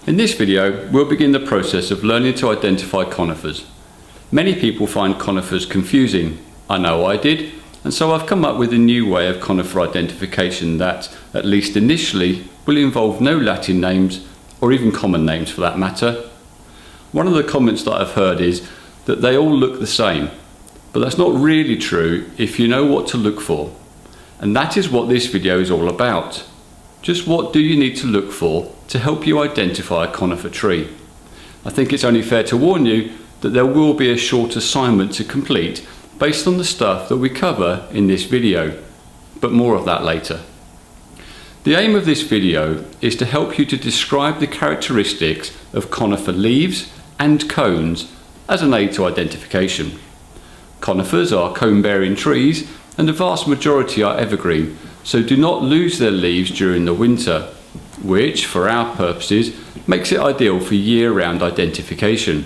In this video, we'll begin the process of learning to identify conifers. Many people find conifers confusing. I know I did, and so I've come up with a new way of conifer identification that, at least initially, will involve no Latin names, or even common names for that matter. One of the comments that I've heard is that they all look the same, but that's not really true if you know what to look for. And that is what this video is all about. Just what do you need to look for to help you identify a conifer tree? I think it's only fair to warn you that there will be a short assignment to complete based on the stuff that we cover in this video, but more of that later. The aim of this video is to help you to describe the characteristics of conifer leaves and cones as an aid to identification. Conifers are cone-bearing trees, and the vast majority are evergreen, so do not lose their leaves during the winter, which, for our purposes, makes it ideal for year-round identification.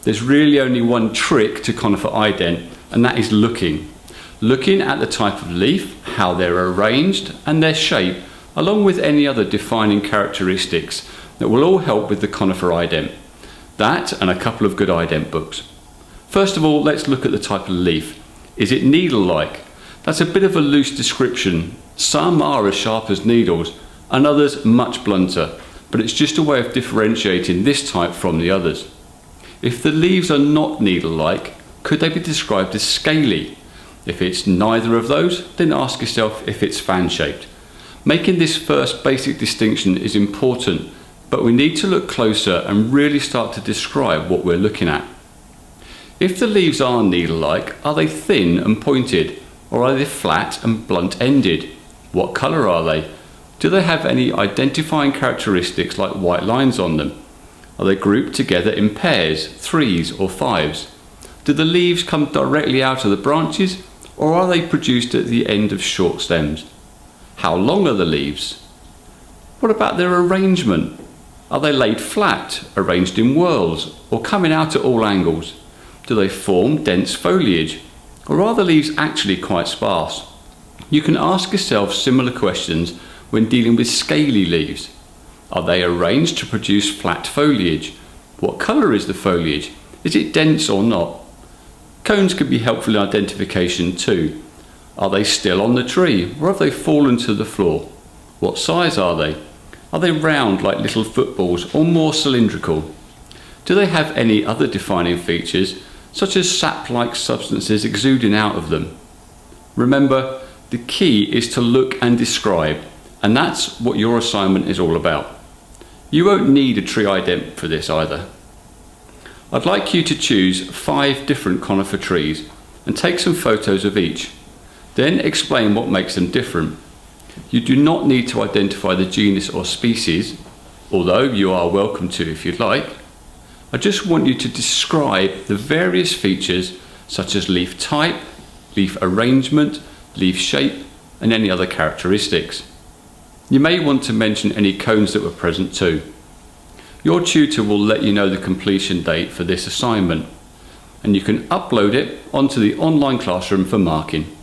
There's really only one trick to conifer ident, and that is looking. Looking at the type of leaf, how they're arranged, and their shape, along with any other defining characteristics that will all help with the conifer ident. That and a couple of good ident books. First of all, let's look at the type of leaf. Is it needle-like? That's a bit of a loose description. Some are as sharp as needles, and others much blunter, but it's just a way of differentiating this type from the others. If the leaves are not needle-like, could they be described as scaly? If it's neither of those, then ask yourself if it's fan-shaped. Making this first basic distinction is important, but we need to look closer and really start to describe what we're looking at. If the leaves are needle-like, are they thin and pointed, or are they flat and blunt-ended? What colour are they? Do they have any identifying characteristics like white lines on them? Are they grouped together in pairs, threes or fives? Do the leaves come directly out of the branches, or are they produced at the end of short stems? How long are the leaves? What about their arrangement? Are they laid flat, arranged in whorls, or coming out at all angles? Do they form dense foliage, or are the leaves actually quite sparse? You can ask yourself similar questions when dealing with scaly leaves. Are they arranged to produce flat foliage? What colour is the foliage? Is it dense or not? Cones can be helpful in identification too. Are they still on the tree, or have they fallen to the floor? What size are they? Are they round like little footballs, or more cylindrical? Do they have any other defining features, such as sap-like substances exuding out of them? Remember, the key is to look and describe, and that's what your assignment is all about. You won't need a tree ident for this either. I'd like you to choose 5 different conifer trees and take some photos of each. Then explain what makes them different. You do not need to identify the genus or species, although you are welcome to if you'd like. I just want you to describe the various features such as leaf type, leaf arrangement, leaf shape, and any other characteristics. You may want to mention any cones that were present too. Your tutor will let you know the completion date for this assignment, and you can upload it onto the online classroom for marking.